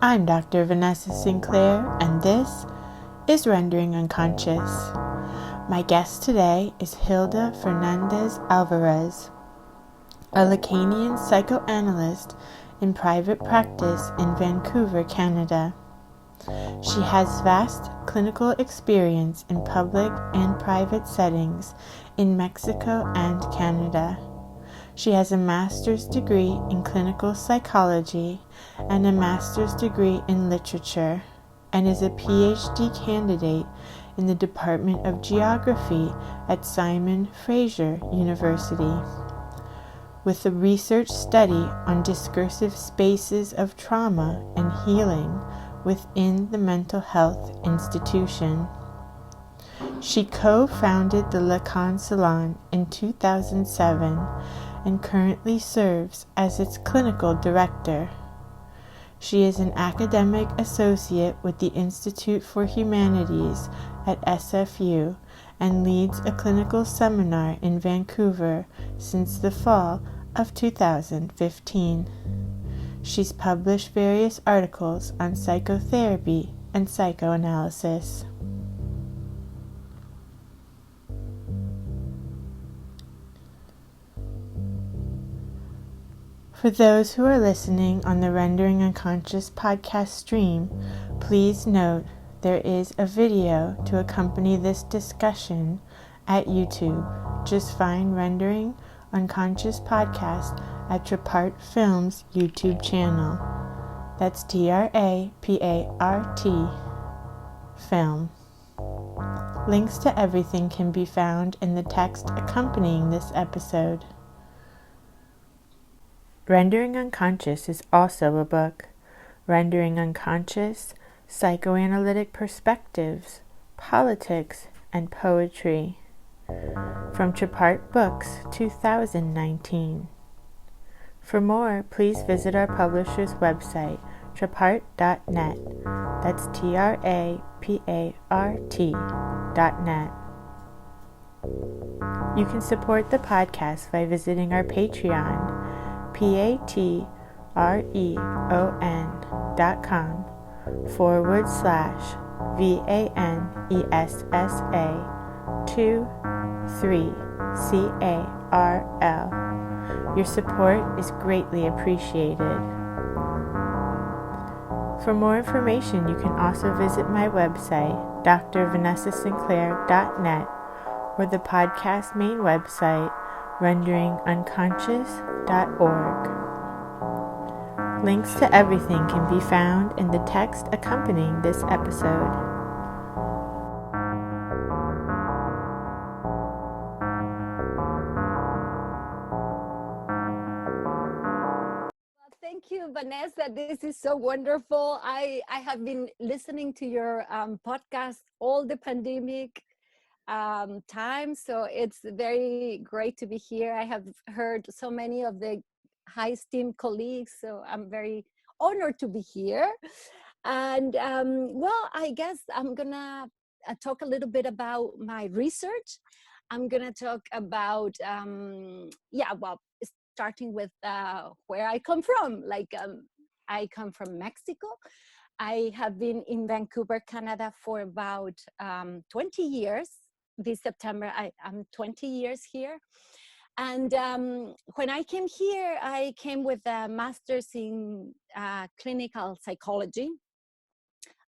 I'm Dr. Vanessa Sinclair, and this is Rendering Unconscious. My guest today is Hilda Fernandez-Alvarez, a Lacanian psychoanalyst in private practice in Vancouver, Canada. She has vast clinical experience in public and private settings in Mexico and Canada. She has a master's degree in clinical psychology and a master's degree in literature, and is a PhD candidate in the Department of Geography at Simon Fraser University, with a research study on discursive spaces of trauma and healing within the mental health institution. She co-founded the Lacan Salon in 2007 and currently serves as its clinical director. She is an academic associate with the Institute for Humanities at SFU and leads a clinical seminar in Vancouver since the fall of 2015. She's published various articles on psychotherapy and psychoanalysis. For those who are listening on the Rendering Unconscious podcast stream, please note there is a video to accompany this discussion at YouTube. Just find Rendering Unconscious podcast at Trapart Films YouTube channel. That's TRAPART film. Links to everything can be found in the text accompanying this episode. Rendering Unconscious is also a book. Rendering Unconscious, Psychoanalytic Perspectives, Politics, and Poetry. From Trapart Books, 2019. For more, please visit our publisher's website, trapart.net. That's TRAPART.net. You can support the podcast by visiting our Patreon, patreon.com/VANESSA23CARL. Your support is greatly appreciated. For more information, you can also visit my website, drvanessasinclair.net, or the podcast main website, renderingunconscious.org. Links to everything can be found in the text accompanying this episode. Thank you, Vanessa. This is so wonderful. I have been listening to your podcast all the pandemic time, so it's very great to be here. I have heard so many of the high esteemed colleagues, so I'm very honored to be here. And well, I guess I'm gonna talk a little bit about my research. I'm gonna talk about starting with where I come from. I come from Mexico. I have been in Vancouver, Canada for about 20 years. This September, I'm 20 years here. And when I came here, I came with a master's in clinical psychology.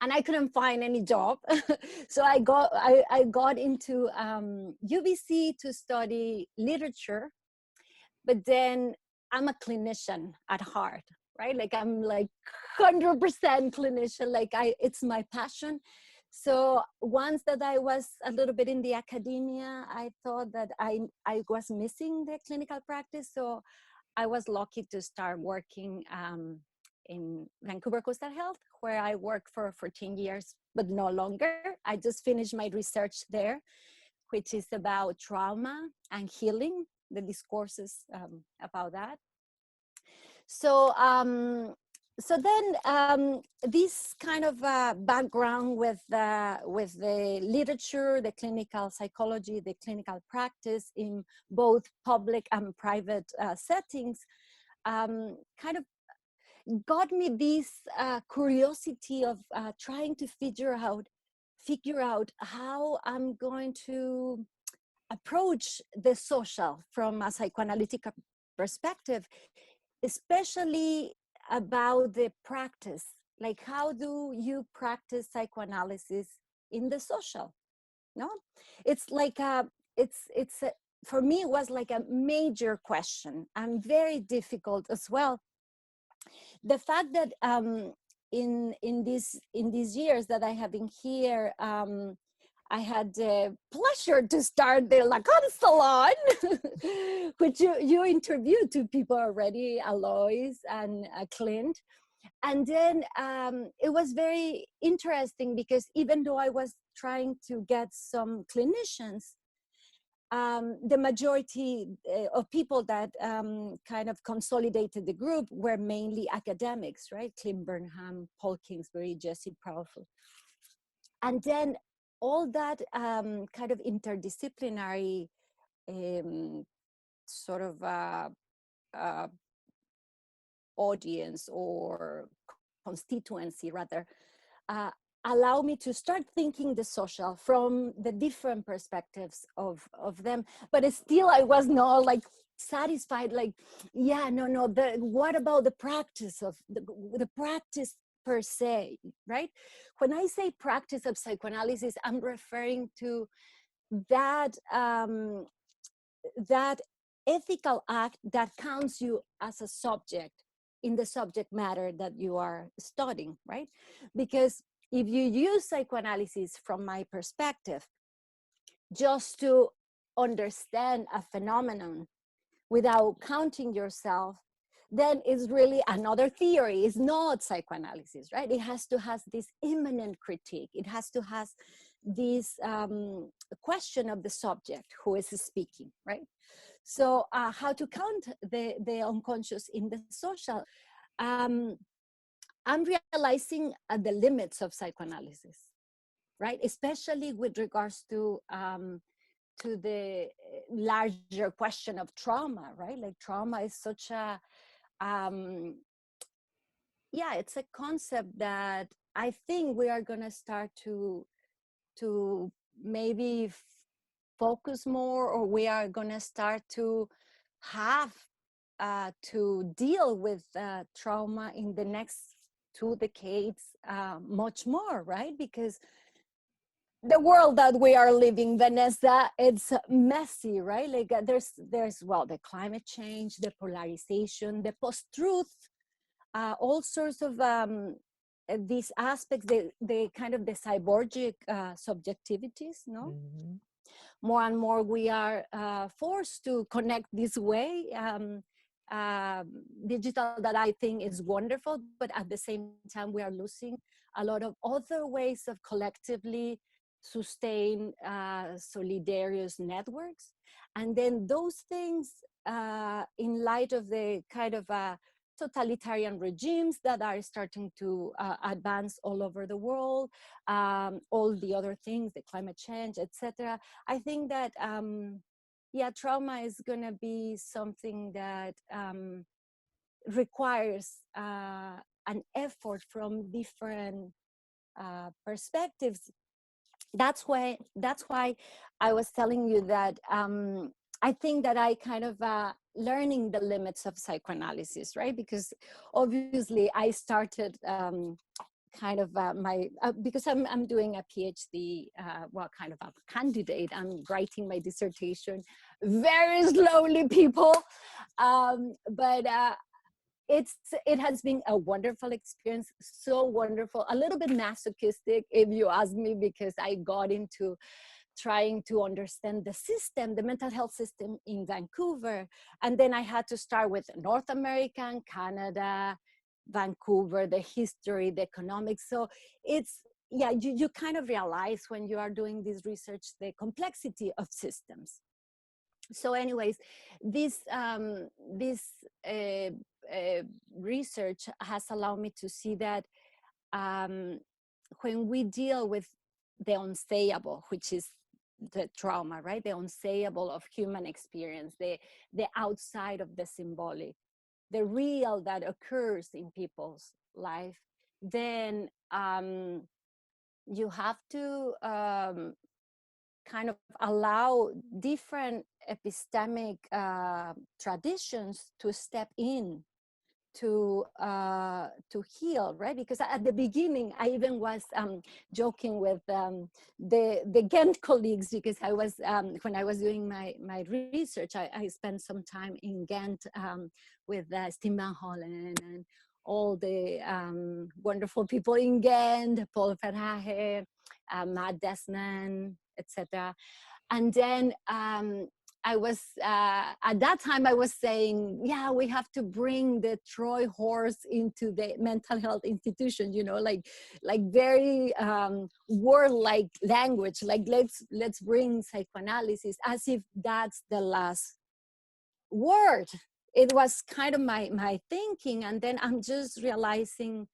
And I couldn't find any job. So I got into UBC to study literature. But then I'm a clinician at heart, right? Like I'm like 100% clinician, it's my passion. So once that I was a little bit in the academia, I thought that I was missing the clinical practice. So I was lucky to start working in Vancouver Coastal Health, where I worked for 14 years, but no longer. I just finished my research there, which is about trauma and healing, the discourses about that. So then this kind of background with the literature, the clinical psychology, the clinical practice in both public and private settings kind of got me this curiosity of trying to figure out how I'm going to approach the social from a psychoanalytic perspective, especially about the practice. Like, how do you practice psychoanalysis in the social? No, it's like for me, it was like a major question and very difficult as well. The fact that in these years that I have been here, I had the pleasure to start the Lacan Salon, which you interviewed two people already, Alois and Clint. And then it was very interesting because even though I was trying to get some clinicians, the majority of people that kind of consolidated the group were mainly academics, right? Clint Burnham, Paul Kingsbury, Jesse Proudfoot. And then all that kind of interdisciplinary sort of audience or constituency rather, allow me to start thinking the social from the different perspectives of them. But still I was not like satisfied, like, yeah, no, what about the practice of the practice per se, right? When I say practice of psychoanalysis, I'm referring to that that ethical act that counts you as a subject in the subject matter that you are studying, right? Because if you use psychoanalysis from my perspective just to understand a phenomenon without counting yourself, then it's really another theory. It's not psychoanalysis, right? It has to have this immanent critique. It has to have this question of the subject who is speaking, right? So how to count the unconscious in the social? I'm realizing the limits of psychoanalysis, right? Especially with regards to the larger question of trauma, right? Like trauma is such a, yeah, it's a concept that I think we are gonna start to maybe focus more, or we are gonna start to have to deal with trauma in the next 2 decades much more, right? Because the world that we are living, Vanessa, it's messy, right? Like there's well, the climate change, the polarization, the post-truth, all sorts of these aspects, the kind of the cyborgic subjectivities, no? Mm-hmm. More and more we are forced to connect this way. Digital, that I think is wonderful, but at the same time we are losing a lot of other ways of collectively sustain solidarious networks. And then those things in light of the kind of totalitarian regimes that are starting to advance all over the world, all the other things, the climate change, etc. I think that yeah, trauma is going to be something that requires an effort from different perspectives. That's why I was telling you that I think that I kind of learning the limits of psychoanalysis, right? Because obviously I started kind of my because I'm doing a PhD, well, kind of a candidate. I'm writing my dissertation very slowly, people, but it has been a wonderful experience, so wonderful, a little bit masochistic if you ask me, because I got into trying to understand the system, the mental health system in Vancouver. And then I had to start with North America and Canada, Vancouver, the history, the economics. So it's, yeah, you kind of realize when you are doing this research, the complexity of systems. So anyways, this research has allowed me to see that when we deal with the unsayable, which is the trauma, right? The unsayable of human experience, the outside of the symbolic. the real that occurs in people's life, then you have to kind of allow different epistemic traditions to step in to heal, right? Because at the beginning, I even was joking with the Ghent colleagues, because I was when I was doing my research, I spent some time in Ghent with Stijn van Hollen and all the wonderful people in Ghent, Paul Verhaeghe, Matt Desmond, etc. And then I was at that time I was saying, yeah, we have to bring the Troy horse into the mental health institution, you know, like very word-like language, like let's bring psychoanalysis, as if that's the last word. It was kind of my thinking, and then I'm just realizing,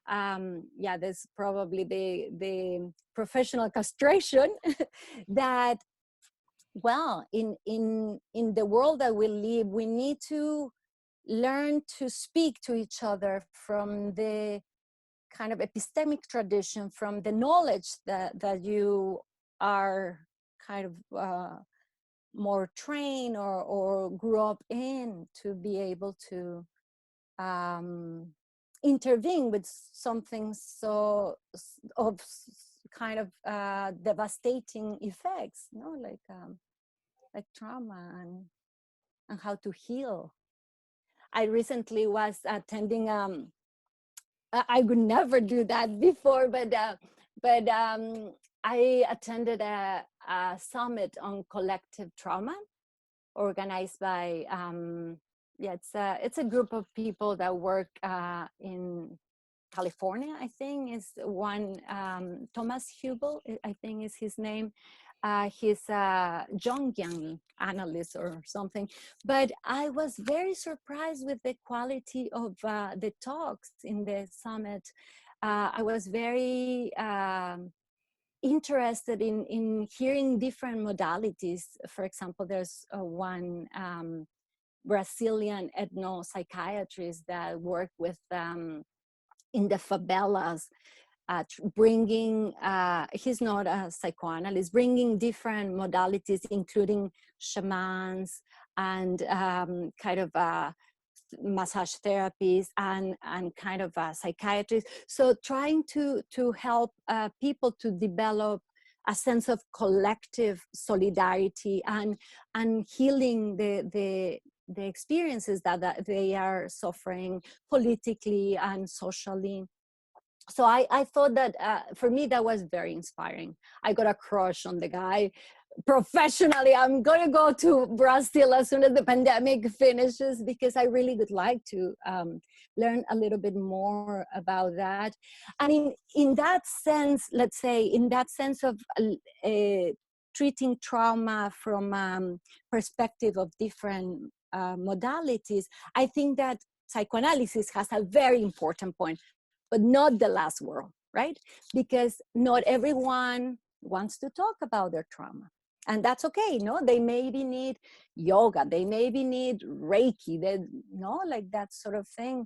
yeah, there's probably the professional castration that, well, in the world that we live, we need to learn to speak to each other from the kind of epistemic tradition, from the knowledge that you are kind of more trained or grew up in, to be able to intervene with something so of kind of devastating effects, you know, like trauma and how to heal. I recently was attending I would never do that before, but I attended a summit on collective trauma organized by yeah, it's a group of people that work in California, I think is one. Thomas Hubel, I think is his name. He's a Jungian analyst or something. But I was very surprised with the quality of the talks in the summit. I was very interested in hearing different modalities. For example, there's one Brazilian ethno-psychiatrist that work with in the favelas, bringing, he's not a psychoanalyst, bringing different modalities, including shamans and kind of massage therapies and kind of psychiatrists. So trying to help people to develop a sense of collective solidarity and healing the experiences that they are suffering politically and socially. So I thought that for me that was very inspiring. I got a crush on the guy. Professionally, I'm going to go to Brazil as soon as the pandemic finishes, because I really would like to learn a little bit more about that. And in that sense, let's say, in that sense of treating trauma from perspective of different modalities, I think that psychoanalysis has a very important point, but not the last word, right? Because not everyone wants to talk about their trauma. And that's okay, no? They maybe need yoga, they maybe need Reiki, they, no, like that sort of thing.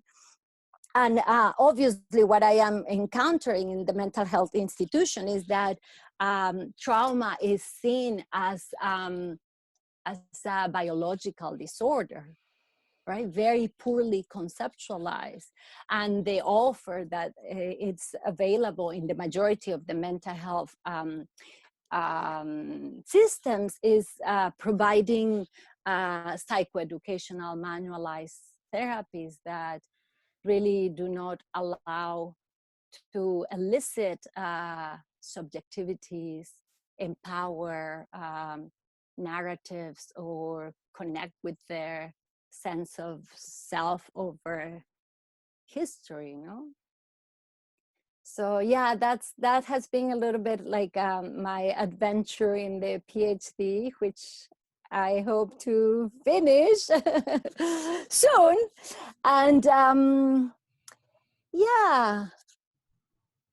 And obviously what I am encountering in the mental health institution is that trauma is seen as a biological disorder, right? Very poorly conceptualized. And the offer that it's available in the majority of the mental health systems is providing psychoeducational manualized therapies that really do not allow to elicit subjectivities, empower narratives, or connect with their sense of self over history, you know? So yeah, that has been a little bit like my adventure in the PhD, which I hope to finish soon. And yeah,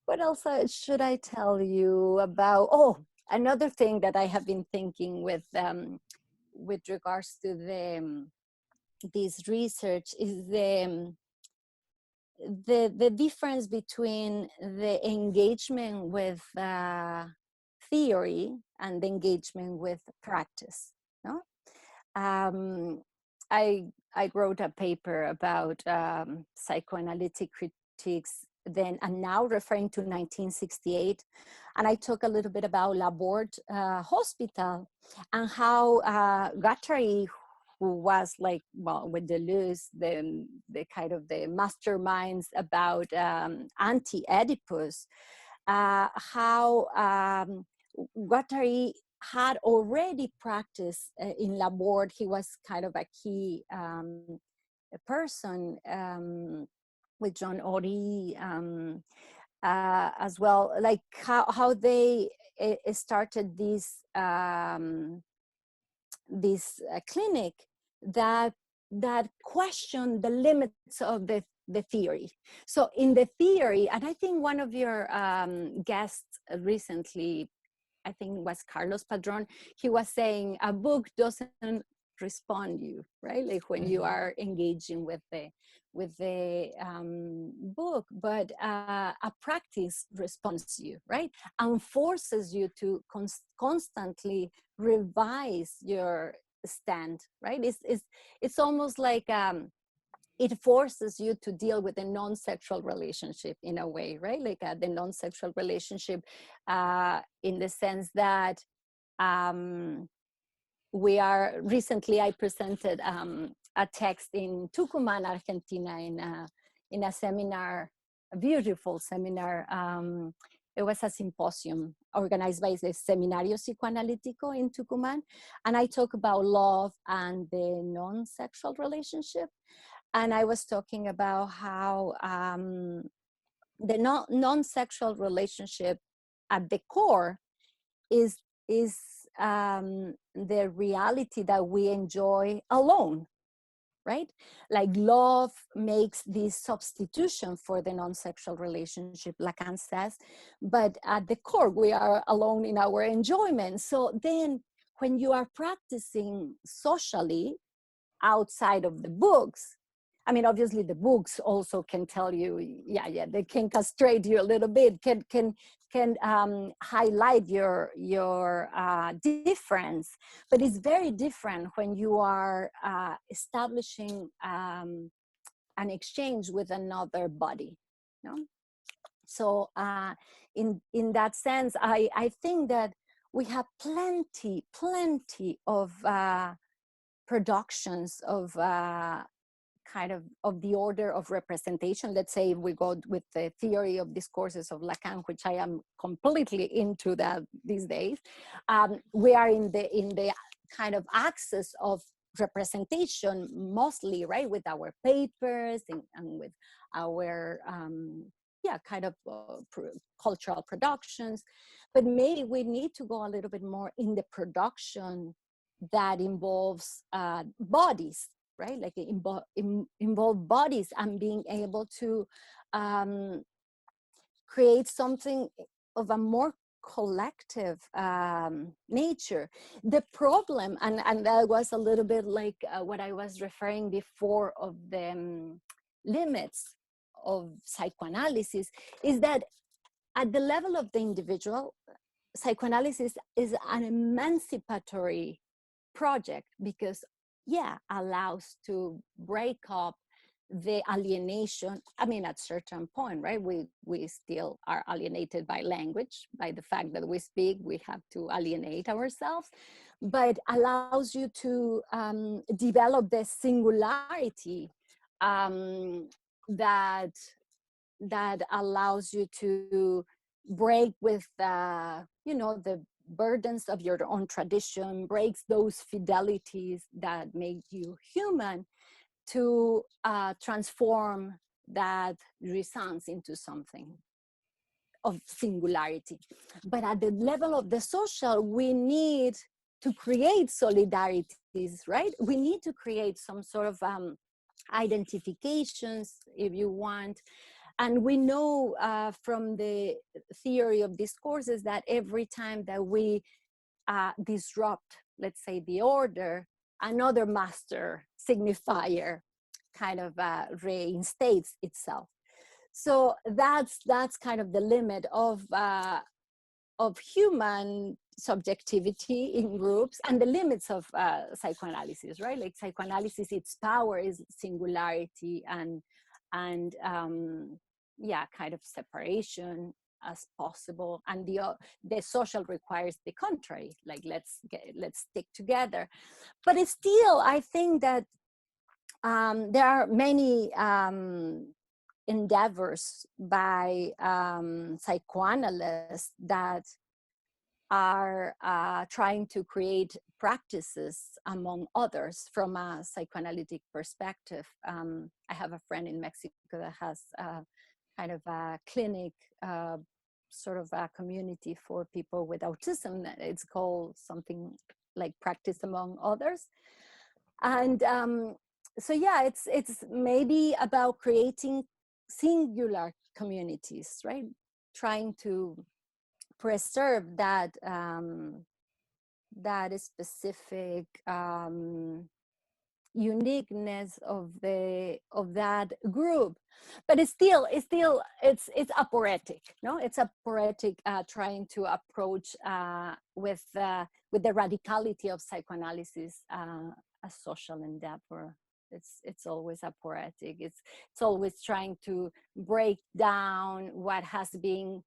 what else should I tell you about? Oh, another thing that I have been thinking with regards to the this research is the difference between the engagement with theory and the engagement with practice. No? Um, I wrote a paper about psychoanalytic critiques then and now, referring to 1968, and I talk a little bit about Laborde Hospital and how Guattari, who was like, well, with Deleuze, the kind of the masterminds about anti-Oedipus, how Guattari had already practiced in Laborde. He was kind of a key person with John Ori as well, like how they started this clinic that questioned the limits of the theory. So in the theory, and I think one of your guests recently, I think it was Carlos Padron, he was saying a book doesn't respond you, right? Like when you are engaging with the book, but a practice responds you, right? And forces you to constantly revise your stand, right? It's almost like it forces you to deal with a non-sexual relationship in a way, right? Like the non-sexual relationship in the sense that recently I presented a text in Tucumán, Argentina, in a seminar, a beautiful seminar. It was a symposium organized by the Seminario Psicoanalítico in Tucumán. And I talk about love and the non-sexual relationship. And I was talking about how the non-sexual relationship at the core is the reality that we enjoy alone, right? Like love makes this substitution for the non-sexual relationship, Lacan says, but at the core, we are alone in our enjoyment. So then when you are practicing socially outside of the books, I mean, obviously the books also can tell you, yeah, they can castrate you a little bit, can highlight your difference, but it's very different when you are establishing an exchange with another body, you know? So in that sense, I think that we have plenty of productions of kind of the order of representation. Let's say if we go with the theory of discourses of Lacan, which I am completely into that these days, we are in the kind of axis of representation mostly, right, with our papers and with our kind of cultural productions. But maybe we need to go a little bit more in the production that involves bodies, right? Like involve bodies and being able to create something of a more collective nature. The problem, and that was a little bit like what I was referring before of the limits of psychoanalysis, is that at the level of the individual, psychoanalysis is an emancipatory project because allows to break up the alienation. I mean, at certain point, right, we still are alienated by language, by the fact that we speak, we have to alienate ourselves, but allows you to develop the singularity that allows you to break with the burdens of your own tradition, breaks those fidelities that make you human, to transform that resonance into something of singularity. But at the level of the social, we need to create solidarities, right? We need to create some sort of identifications, if you want. And we know from the theory of discourses that every time that we disrupt, let's say, the order, another master signifier kind of reinstates itself. So that's kind of the limit of human subjectivity in groups, and the limits of psychoanalysis, right? Like psychoanalysis, its power is singularity and yeah, kind of separation as possible, and the social requires the contrary, like let's stick together. But it's still, I think that there are many endeavors by psychoanalysts that are trying to create practices, among others, from a psychoanalytic perspective. I have a friend in Mexico that has kind of a clinic, sort of a community for people with autism. It's called something like Practice Among Others. And so yeah, it's maybe about creating singular communities, right? Trying to preserve that that specific uniqueness of that group. But it's aporetic, no? It's aporetic, trying to approach with the radicality of psychoanalysis a social endeavor. It's always aporetic. It's always trying to break down what has been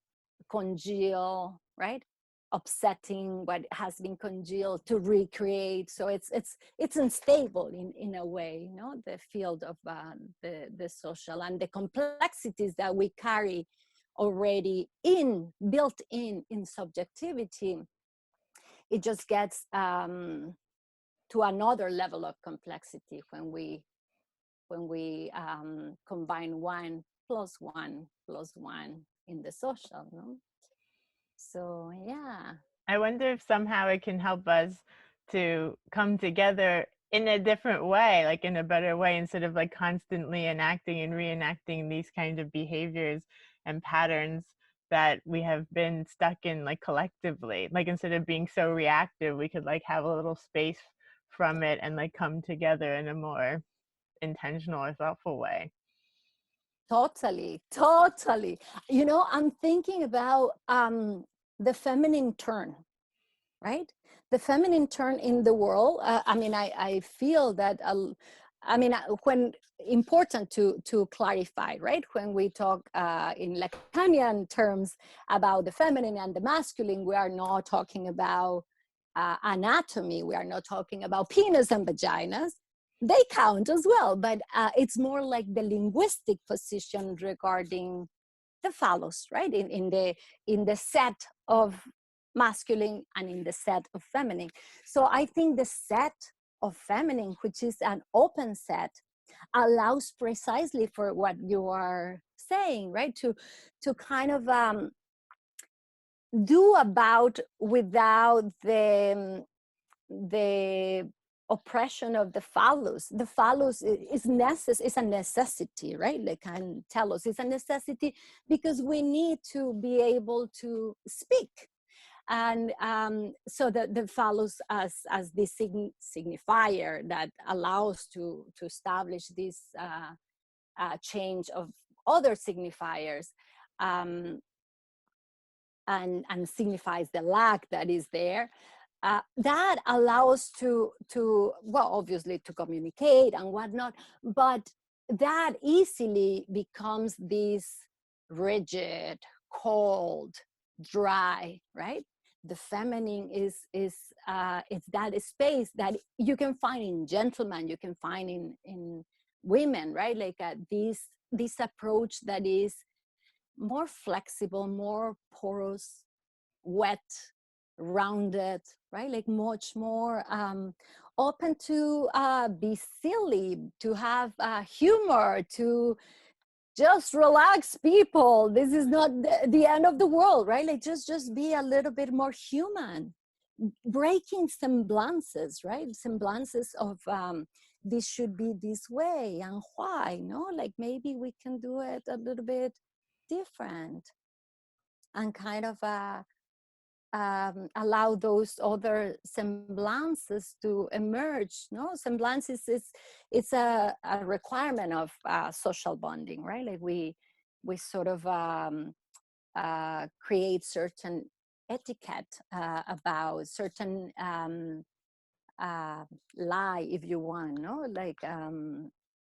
congealed, right? Upsetting what has been congealed to recreate. So it's unstable in a way, you know, the field of the social, and the complexities that we carry already built in subjectivity. It just gets to another level of complexity when we combine 1 + 1 + 1 in the social, no? So yeah. I wonder if somehow it can help us to come together in a different way, like in a better way, instead of like constantly enacting and reenacting these kinds of behaviors and patterns that we have been stuck in, like collectively. Like instead of being so reactive, we could like have a little space from it and like come together in a more intentional or thoughtful way. Totally. You know, I'm thinking about the feminine turn, right? The feminine turn in the world. I mean, I feel that, when important to clarify, right? When we talk in Lacanian terms about the feminine and the masculine, we are not talking about anatomy. We are not talking about penis and vaginas. They count as well, but it's more like the linguistic position regarding the phallus, right? In the set of masculine and in the set of feminine. So I think the set of feminine, which is an open set, allows precisely for what you are saying, right? To kind of do about without the oppression of the phallus. The phallus is a necessity, right? Like can tell us it's a necessity because we need to be able to speak. And so the phallus as the signifier that allows to establish this change of other signifiers, and signifies the lack that is there. That allows to well, obviously to communicate and whatnot, but that easily becomes this rigid, cold, dry, right? The feminine is it's that space that you can find in gentlemen, you can find in women, right? Like this approach that is more flexible, more porous, wet, rounded, right? Like much more open to be silly, to have humor, to just relax people. This is not the end of the world, right? Like just be a little bit more human, breaking semblances, right? Semblances of this should be this way and why, no? Like maybe we can do it a little bit different, and kind of allow those other semblances to emerge. No, semblances is it's a requirement of social bonding, right? Like we sort of create certain etiquette about certain lie, if you want, no, like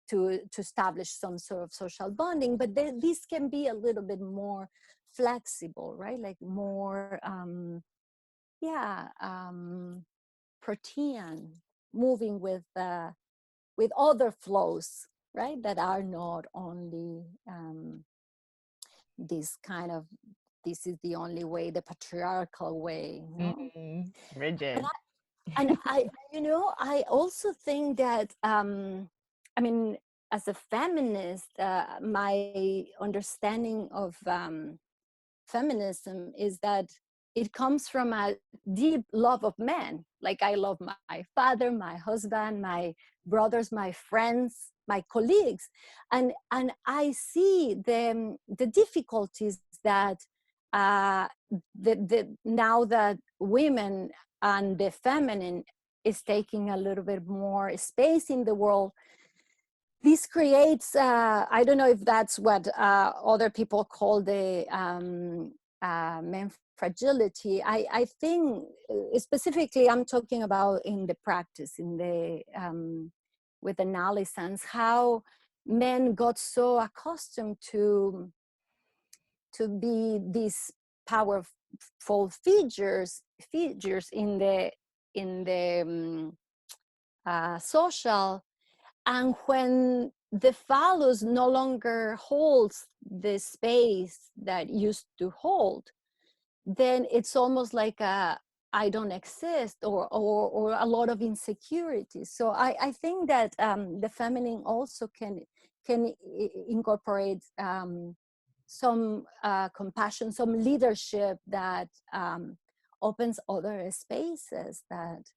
to establish some sort of social bonding. But this can be a little bit more flexible, right? Like more, yeah, protean, moving with other flows, right? That are not only this kind of, this is the only way, the patriarchal way, no? Rigid. And I, you know, I also think that, I mean, as a feminist, my understanding of feminism is that it comes from a deep love of men. Like I love my father, my husband, my brothers, my friends, my colleagues, and I see the difficulties that now that women and the feminine is taking a little bit more space in the world. This creates, I don't know if that's what other people call the men fragility. I think specifically I'm talking about in the practice, in the with analysis, how men got so accustomed to be these powerful figures in the social. And when the phallus no longer holds the space that used to hold, then it's almost like a I don't exist, or a lot of insecurity. So I think that the feminine also can incorporate some compassion, some leadership that opens other spaces that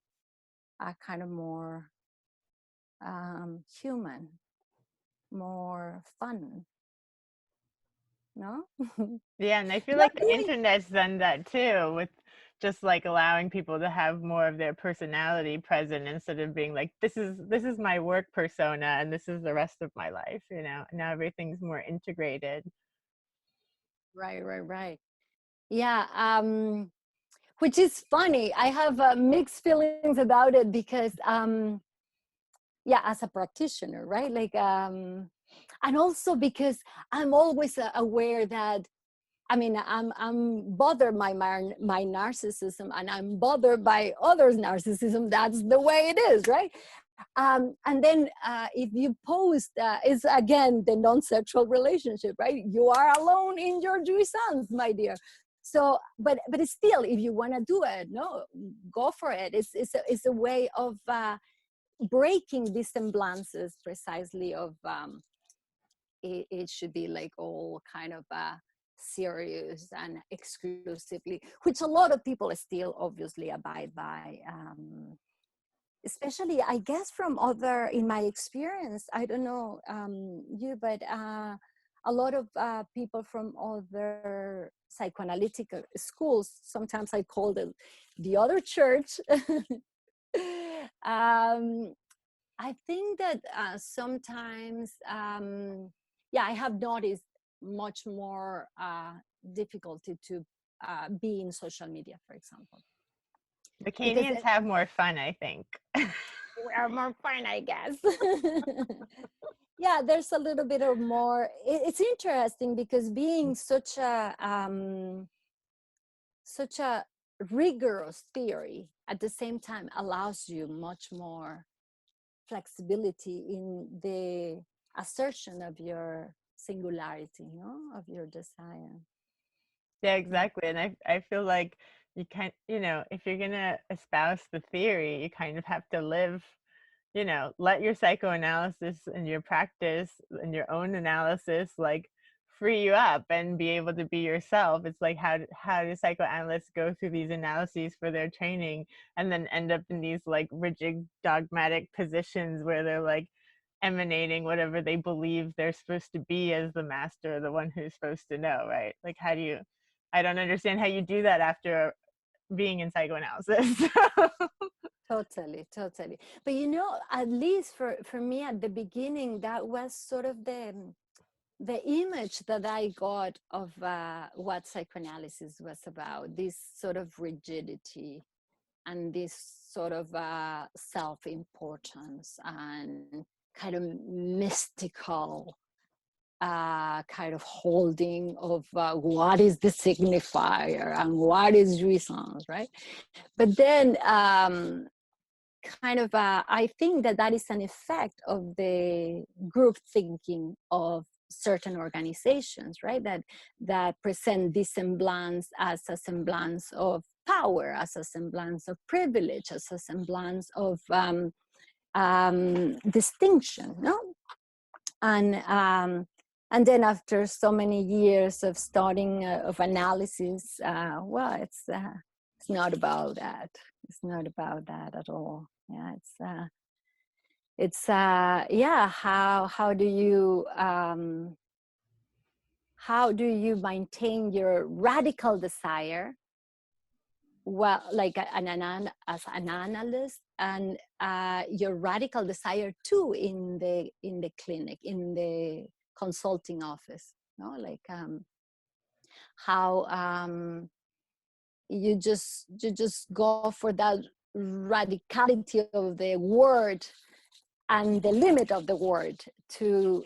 are kind of more human, more fun, no? Yeah, and I feel Not like the doing, internet's done that too, with just like allowing people to have more of their personality present instead of being like, this is my work persona and this is the rest of my life, you know. Now everything's more integrated. right. Yeah, which is funny. I have mixed feelings about it because, yeah, as a practitioner, right? Like, and also because I'm always aware that, I mean, I'm bothered by my narcissism, and I'm bothered by others' narcissism. That's the way it is, right? And then if you post, is again the non-sexual relationship, right? You are alone in your jouissance, my dear. So, but it's still, if you want to do it, no, go for it. It's a way of breaking these semblances, precisely of it should be like all kind of serious and exclusively, which a lot of people still obviously abide by. Especially, I guess, from other, in my experience, I don't know you, but a lot of people from other psychoanalytic schools, sometimes I call them the other church. um, I think that sometimes, yeah, I have noticed much more difficulty to be in social media, for example, The because Canadians have more fun, I think. we are more fun, I guess. Yeah, there's a little bit of more. It's interesting because being such a rigorous theory at the same time allows you much more flexibility in the assertion of your singularity, no, of your desire. Yeah, exactly. And I feel like you can't, you know, if you're gonna espouse the theory, you kind of have to live, you know, let your psychoanalysis and your practice and your own analysis like free you up and be able to be yourself. It's like how do psychoanalysts go through these analyses for their training and then end up in these like rigid dogmatic positions where they're like emanating whatever they believe they're supposed to be as the master, the one who's supposed to know, right? Like how do you, I don't understand how you do that after being in psychoanalysis. Totally, totally. But you know, at least for me at the beginning, that was sort of the image that I got of what psychoanalysis was about, this sort of rigidity and this sort of self-importance and kind of mystical kind of holding of what is the signifier and what is jouissance, right? But then kind of I think that is an effect of the group thinking of certain organizations, right? That present this semblance as a semblance of power, as a semblance of privilege, as a semblance of distinction, no? And then after so many years of studying of analysis, well, it's not about that. It's not about that at all. Yeah, yeah. How do you maintain your radical desire? Well, like as an analyst, and your radical desire too in the clinic, in the consulting office, no? Like how you just go for that radicality of the word and the limit of the word to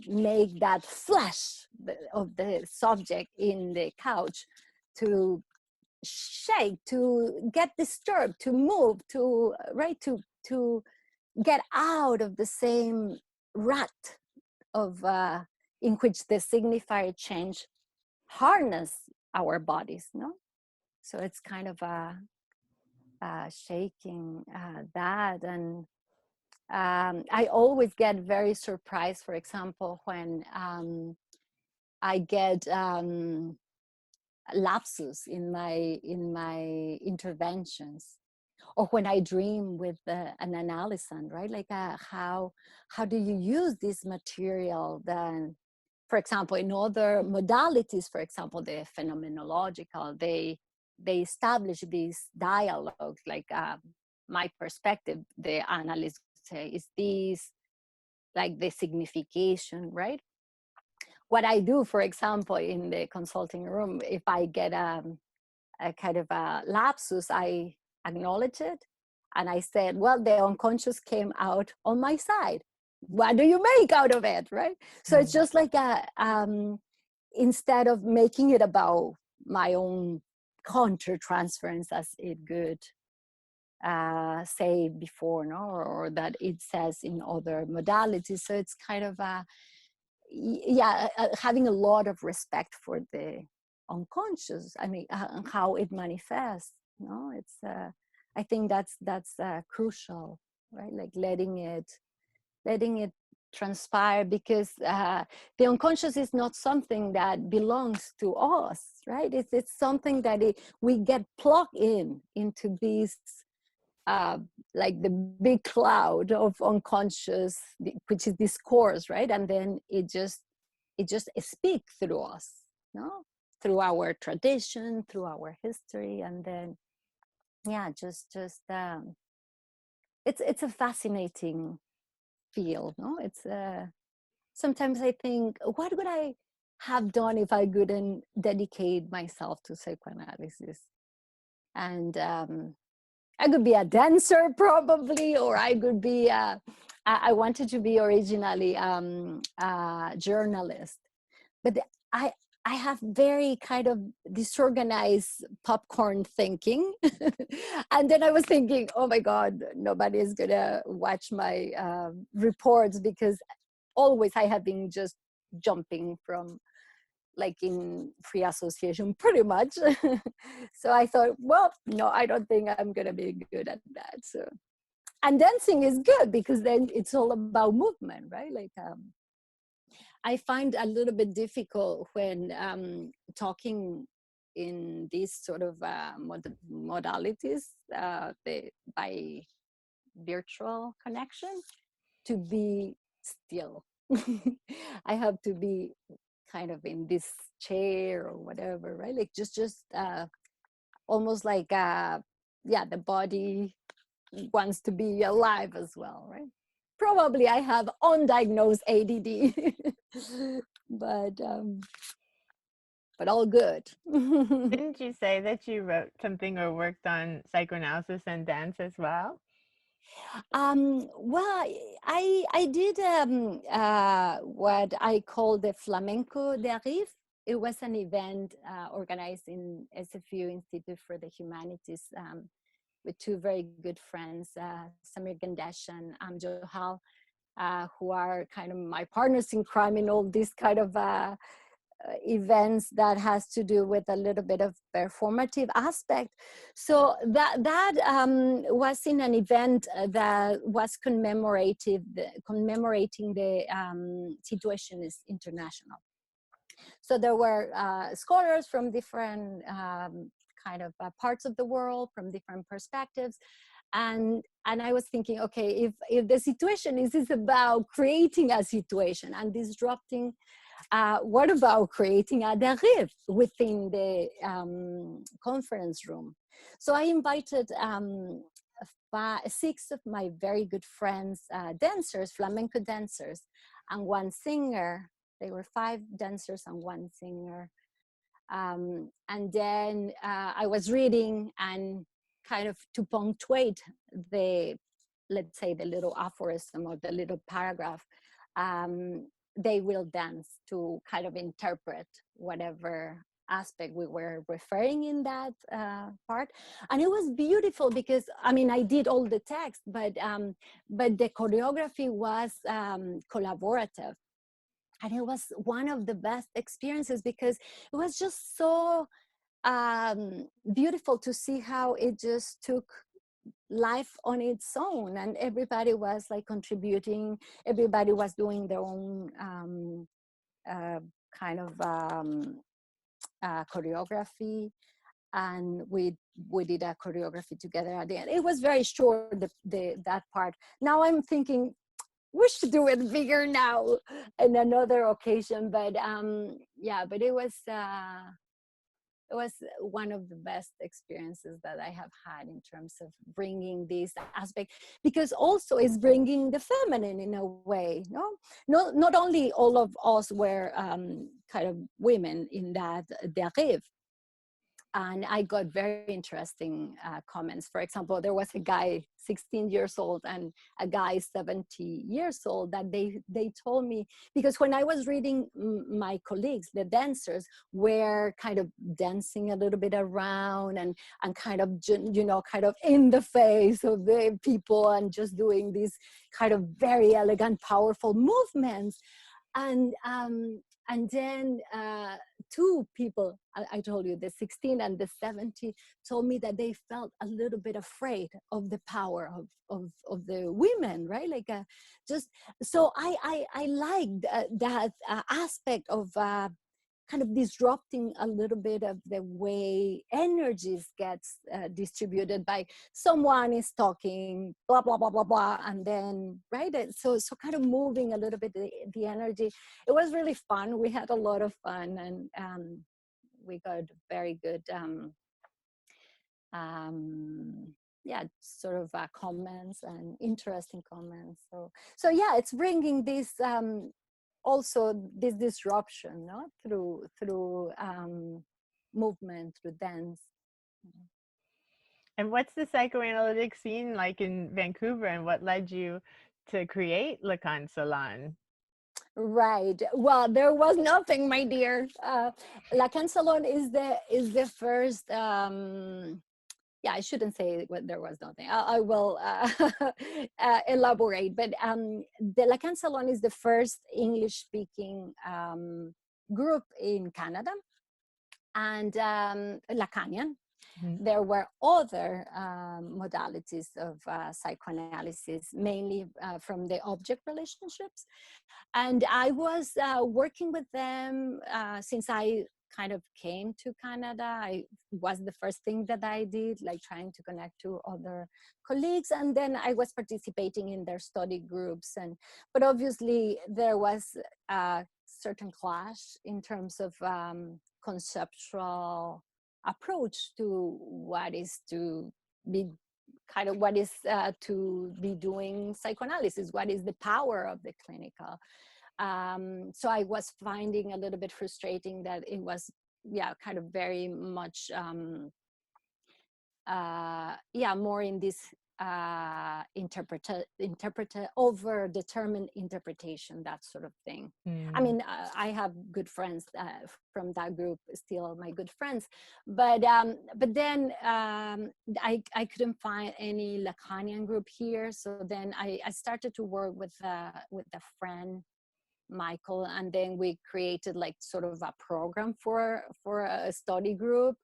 make that flesh of the subject in the couch to shake, to get disturbed, to move, to right, to get out of the same rut of in which the signifier change harness our bodies, no? So it's kind of shaking that. And I always get very surprised, for example, when I get lapses in my interventions, or when I dream with an analysand, right? Like how do you use this material then? For example, in other modalities, for example, the phenomenological, they establish these dialogues, like my perspective, the analyst would say, is this like the signification, right? What I do, for example, in the consulting room, if I get a kind of a lapsus, I acknowledge it. And I said, well, the unconscious came out on my side. What do you make out of it, right? So it's just like instead of making it about my own counter-transference, as it could say before, no? Or that it says in other modalities. So it's kind of having a lot of respect for the unconscious. I mean, how it manifests. No, it's. I think that's crucial, right? Like letting it transpire, because the unconscious is not something that belongs to us, right? It's something that we get plugged into this. Like the big cloud of unconscious, which is discourse, right? And then it just speaks through us, no? Through our tradition, through our history, and then it's a fascinating field, no? It's sometimes I think, what would I have done if I couldn't dedicate myself to psychoanalysis? And I could be a dancer probably, or I could be, I wanted to be originally a journalist, but I have very kind of disorganized popcorn thinking. And then I was thinking, oh my God, nobody is gonna watch my reports, because always I have been just jumping from, like in free association, pretty much. So I thought, well, no, I don't think I'm gonna be good at that. So, and dancing is good, because then it's all about movement, right? Like I find a little bit difficult when talking in these sort of modalities by virtual connection, to be still. I have to be kind of in this chair or whatever, right? Like just almost like, yeah, the body wants to be alive as well, right? Probably I have undiagnosed ADD, but all good. Didn't you say that you wrote something or worked on psychoanalysis and dance as well? Well, I did what I call the Flamenco de Arif. It was an event organized in SFU, Institute for the Humanities, with two very good friends, Samir Gandesh and Amjo Hal, who are kind of my partners in crime in all these kind of events that has to do with a little bit of performative aspect. So that was in an event that was commemorating the Situationist International. So there were scholars from different kind of parts of the world, from different perspectives. And I was thinking, okay, if the situation is about creating a situation and disrupting, what about creating a dérive within the conference room? So I invited 6 of my very good friends, dancers, flamenco dancers, and 1 singer. They were 5 dancers and 1 singer. And then I was reading, and kind of to punctuate the, let's say, the little aphorism or the little paragraph, they will dance to kind of interpret whatever aspect we were referring in that part. And it was beautiful because, I mean, I did all the text, but the choreography was collaborative. And it was one of the best experiences because it was just so beautiful to see how it just took life on its own, and everybody was like contributing, everybody was doing their own kind of choreography, and we did a choreography together at the end. It was very short, that part. Now I'm thinking we should do it bigger now in another occasion, but yeah, but it was one of the best experiences that I have had in terms of bringing this aspect, because also it's bringing the feminine in a way. Not only all of us were kind of women in that dérive, and I got very interesting comments. For example, there was a guy 16 years old and a guy 70 years old that they told me, because when I was reading, my colleagues, the dancers, were kind of dancing a little bit around and kind of, kind of in the face of the people and just doing these kind of very elegant, powerful movements. And then 2 people, I told you, the 16 and the 70, told me that they felt a little bit afraid of the power of the women, right? Like just, so I liked that aspect of kind of disrupting a little bit of the way energies gets distributed by someone is talking, blah, blah, blah, blah, blah, and then, right? So kind of moving a little bit the energy. It was really fun. We had a lot of fun, and we got very good, yeah, sort of comments and interesting comments. So yeah, it's bringing this, also this disruption, no, through movement, through dance. And what's the psychoanalytic scene like in Vancouver, and what led you to create Lacan Salon? Right. Well, there was nothing, my dear. Lacan Salon is the first. Yeah, I shouldn't say there was nothing. I will elaborate. But the Lacan Salon is the first English-speaking group in Canada, and Lacanian. Mm-hmm. There were other modalities of psychoanalysis, mainly from the object relationships. And I was working with them since I kind of came to Canada. It was the first thing that I did, like trying to connect to other colleagues. And then I was participating in their study groups. But obviously there was a certain clash in terms of conceptual approach to what is to be kind of what is to be doing psychoanalysis, what is the power of the clinical. So I was finding a little bit frustrating that it was, kind of very much, more in this over determined interpretation, that sort of thing. I mean, I have good friends from that group, still my good friends, but then I couldn't find any Lacanian group here. So then I started to work with a friend, Michael, and then we created like sort of a program for a study group.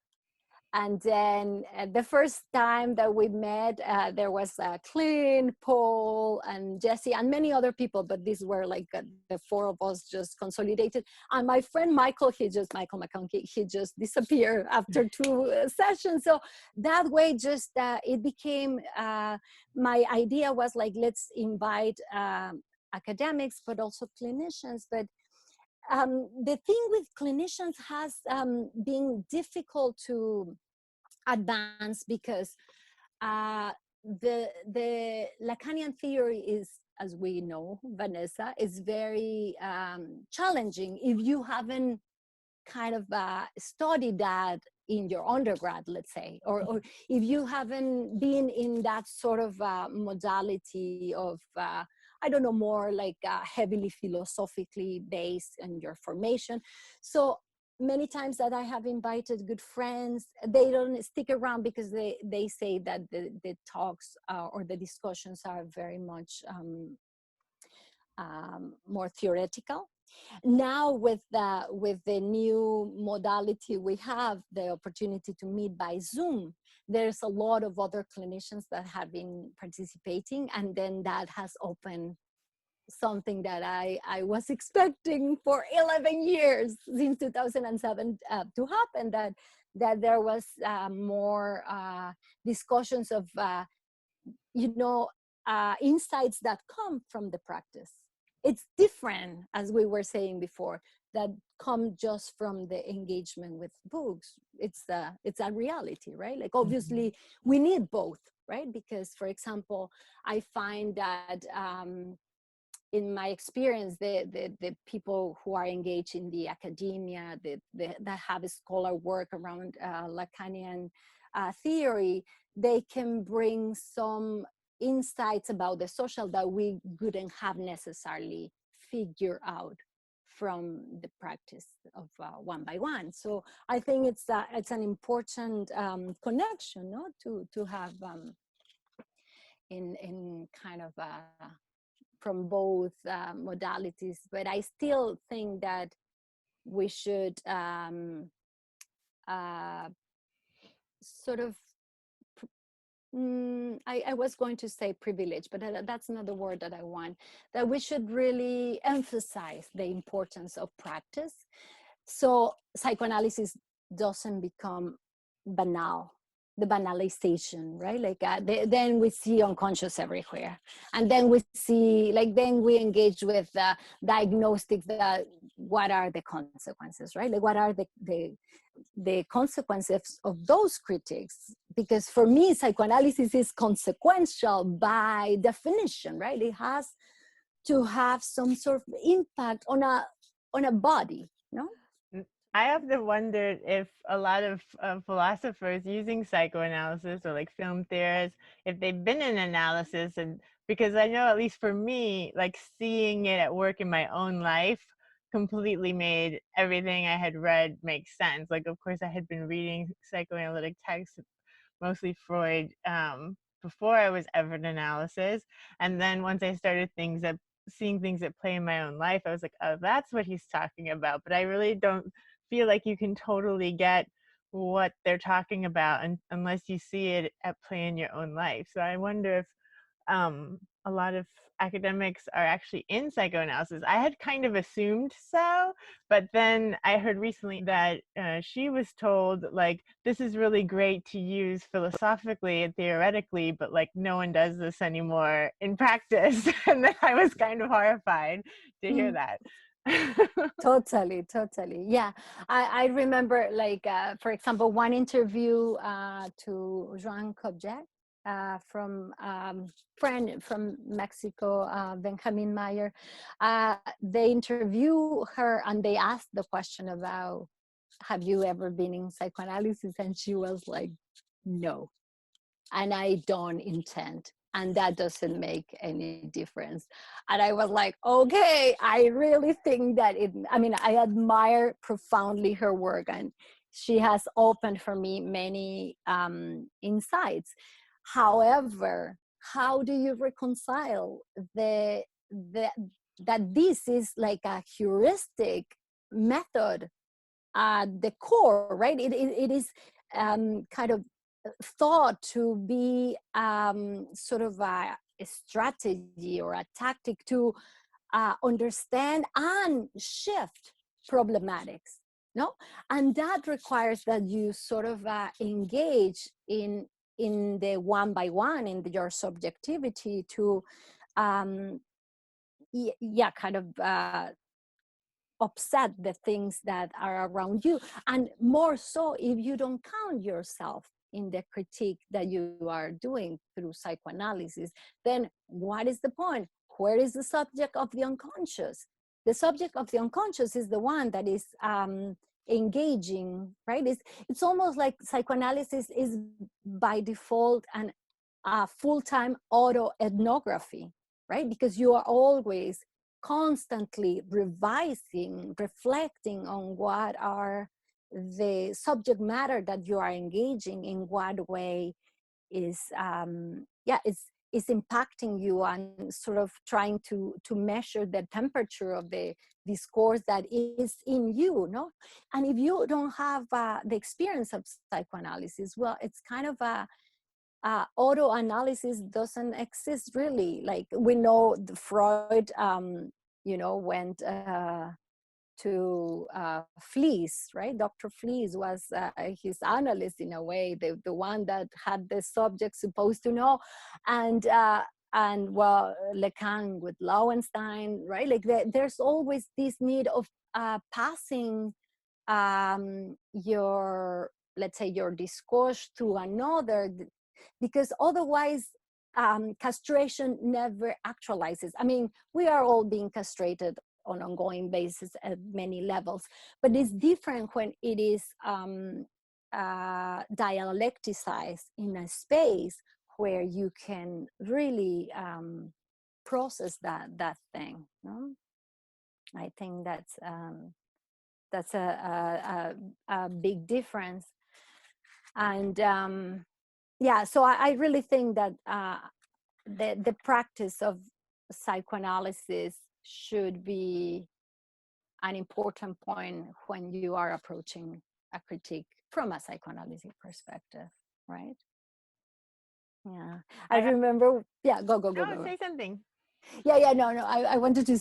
And then the first time that we met, there was Clint, Paul, and Jesse, and many other people, but these were like the four of us just consolidated. And my friend Michael McConkie, he just disappeared after 2 sessions. So that way, just it became, my idea was like, let's invite academics, but also clinicians. But the thing with clinicians has been difficult to advance because the Lacanian theory is, as we know, Vanessa, is very challenging if you haven't kind of studied that in your undergrad, let's say, or if you haven't been in that sort of modality of I don't know, more like heavily philosophically based in your formation. So many times that I have invited good friends, they don't stick around because they say that the talks or the discussions are very much more theoretical. Now with the new modality, we have the opportunity to meet by Zoom. There's a lot of other clinicians that have been participating, and then that has opened something that I was expecting for 11 years, since 2007, to happen, that there was more discussions of, insights that come from the practice. It's different, as we were saying before, that come just from the engagement with books. It's a reality, right? Like, obviously, we need both, right? Because, for example, I find that in my experience, the people who are engaged in the academia, that have a scholar work around Lacanian theory, they can bring some insights about the social that we wouldn't have necessarily figured out from the practice of one by one. So I think it's an important connection, no, to have in kind of from both modalities. But I still think that we should sort of, I was going to say privilege, but that's not the word that I want, that we should really emphasize the importance of practice. So psychoanalysis doesn't become banal, the banalization, right? Like then we see unconscious everywhere. And then we see, like, then we engage with diagnostics, that what are the consequences, right? Like, what are the consequences of those critiques? Because for me, psychoanalysis is consequential by definition, right? It has to have some sort of impact on a body, no? I often wondered if a lot of philosophers using psychoanalysis, or like film theorists, if they've been in analysis, and because I know, at least for me, like seeing it at work in my own life completely made everything I had read make sense. Like, of course, I had been reading psychoanalytic texts, mostly Freud, before I was ever in analysis. And then once I started seeing things at play in my own life, I was like, oh, that's what he's talking about. But I really don't feel like you can totally get what they're talking about unless you see it at play in your own life. So I wonder if a lot of academics are actually in psychoanalysis. I had kind of assumed so, but then I heard recently that she was told, like, this is really great to use philosophically and theoretically, but like no one does this anymore in practice. And then I was kind of horrified to hear that. Totally, totally. Yeah. I remember, like, for example, one interview to Joan Cobjet from friend from Mexico, Benjamin Meyer. They interview her and they asked the question about, have you ever been in psychoanalysis? And she was like, no, and I don't intend. And that doesn't make any difference. And I was like, okay, I really think that I mean, I admire profoundly her work, and she has opened for me many insights. However, how do you reconcile the that this is like a heuristic method at the core, right? It is kind of thought to be sort of a strategy or a tactic to understand and shift problematics, no? And that requires that you sort of engage in the one by one, in your subjectivity to yeah, kind of upset the things that are around you, and more so if you don't count yourself in the critique that you are doing through psychoanalysis. Then what is the point? Where is the subject of the unconscious? The subject of the unconscious is the one that is engaging, right? It's almost like psychoanalysis is by default an full-time autoethnography, right? Because you are always constantly revising, reflecting on what are the subject matter that you are engaging, in what way is yeah, is impacting you, and sort of trying to measure the temperature of the discourse that is in you, no? And if you don't have the experience of psychoanalysis, well, it's kind of a auto analysis doesn't exist really. Like, we know the Freud you know, went to Flees, right? Dr. Flees was his analyst in a way, the one that had the subject supposed to know. And well, Lacan with Lowenstein, right? Like, there's always this need of passing your, let's say, your discourse to another, because otherwise castration never actualizes. I mean, we are all being castrated on an ongoing basis at many levels, but it's different when it is dialecticized in a space where you can really process that thing, no? I think that's a big difference. And yeah, so I really think that the practice of psychoanalysis should be an important point when you are approaching a critique from a psychoanalytic perspective, right? Yeah, I remember. Yeah, go. Say something. Yeah, no, I wanted to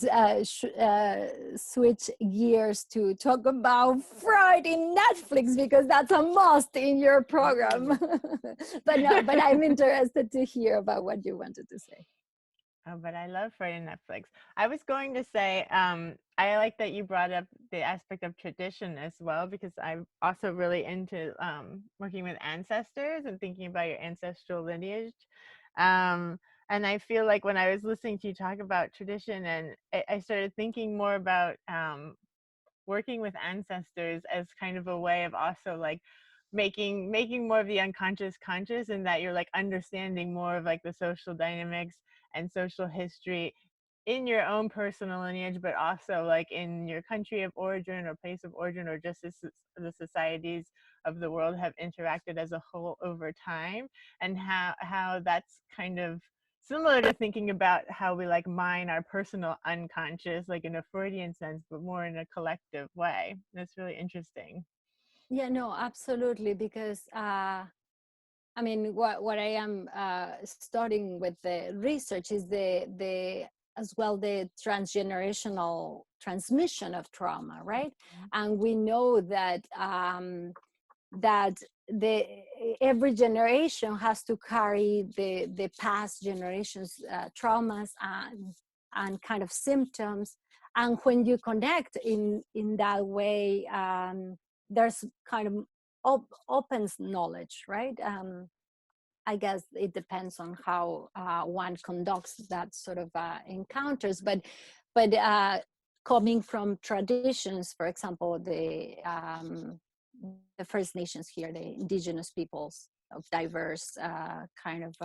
switch gears to talk about Freud in Netflix, because that's a must in your program. But no, but I'm interested to hear about what you wanted to say. Oh, but I love Freud and Netflix. I was going to say, I like that you brought up the aspect of tradition as well, because I'm also really into working with ancestors and thinking about your ancestral lineage. And I feel like when I was listening to you talk about tradition, and I started thinking more about working with ancestors as kind of a way of also like making more of the unconscious conscious, and that you're like understanding more of like the social dynamics and social history in your own personal lineage, but also like in your country of origin or place of origin, or just as the societies of the world have interacted as a whole over time, and how that's kind of similar to thinking about how we like mine our personal unconscious, like in a Freudian sense, but more in a collective way. That's really interesting. Yeah, no, absolutely, because I mean, what I am studying with the research is the as well the transgenerational transmission of trauma, right? And we know that that every generation has to carry the past generations traumas and kind of symptoms, And when you connect in that way, there's kind of opens knowledge, right? I guess it depends on how one conducts that sort of encounters, but coming from traditions, for example, the First Nations here, the indigenous peoples of diverse kind of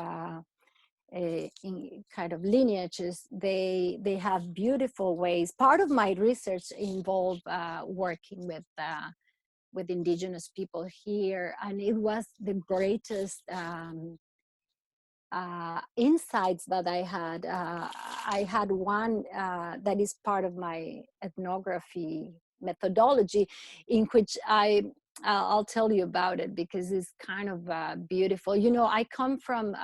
lineages, they have beautiful ways. Part of my research involved working with indigenous people here, and it was the greatest insights that I had. I had one that is part of my ethnography methodology, in which I'll tell you about it because it's kind of beautiful. You know, I come from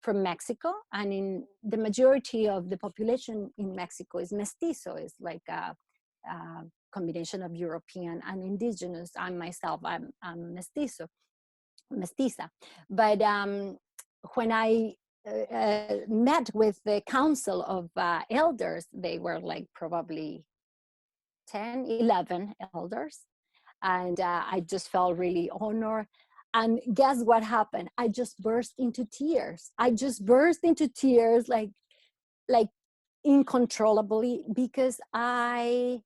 Mexico, and in the majority of the population in Mexico is mestizo. It's like a combination of European and indigenous. I myself, I'm mestiza. But when I met with the council of elders, they were like probably 10, 11 elders. And I just felt really honored. And guess what happened? I just burst into tears. I just burst into tears like uncontrollably, because at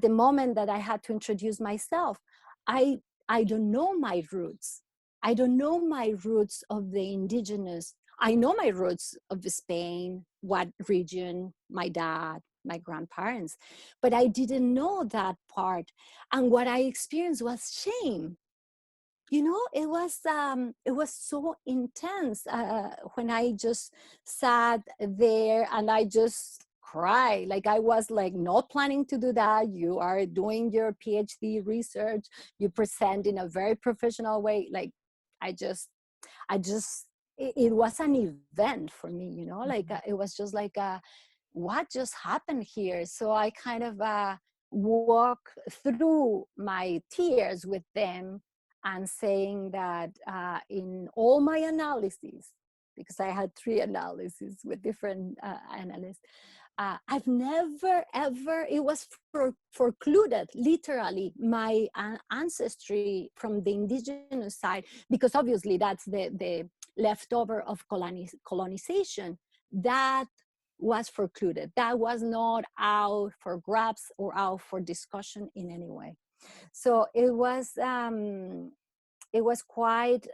the moment that I had to introduce myself, I don't know my roots. I don't know my roots of the indigenous. I know my roots of Spain, what region, my dad, my grandparents, but I didn't know that part. And what I experienced was shame. You know, it was so intense when I just sat there and I just cried. Like, I was like not planning to do that. You are doing your PhD research, you present in a very professional way. Like, I just it was an event for me, you know, like it was just like what just happened here? So I kind of walk through my tears with them, and saying that in all my analyses, because I had 3 analyses with different analysts, I've never ever, it was forcluded literally my ancestry from the indigenous side, because obviously that's the leftover of colonization. That was forcluded. That was not out for grabs or out for discussion in any way. So it was quite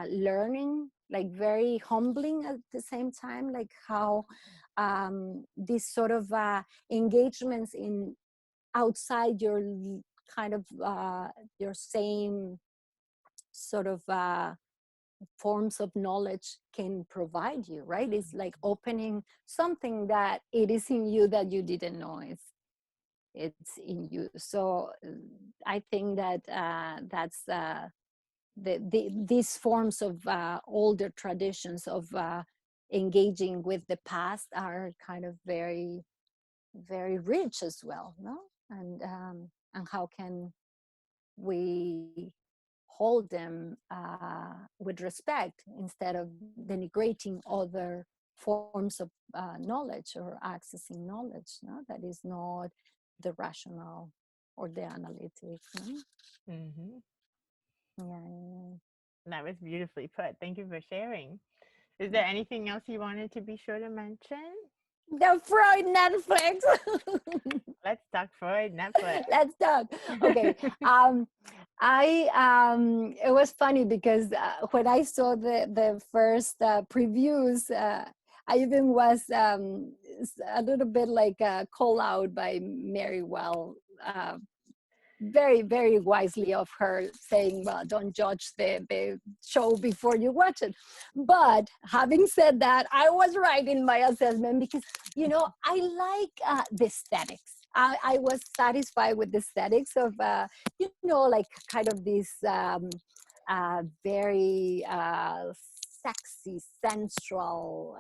learning, like very humbling at the same time, like how these sort of engagements in outside your kind of your same sort of forms of knowledge can provide you, right? It's like opening something that it is in you that you didn't know it's in you. So I think that that's these forms of older traditions of engaging with the past are kind of very, very rich as well, no? And how can we hold them with respect instead of denigrating other forms of knowledge or accessing knowledge, no? That is not the rational or the analytic, no? Mm-hmm. Yeah. That was beautifully put. Thank you for sharing. Is there anything else you wanted to be sure to mention? The Freud Netflix. Let's talk Freud Netflix. Let's talk. Okay. It was funny because when I saw the first previews, I even was a little bit like called out by Mary Well, very, very wisely of her, saying, well, don't judge the show before you watch it. But having said that, I was right in my assessment, because, you know, I like the aesthetics. I was satisfied with the aesthetics of, you know, like kind of these very sexy, sensual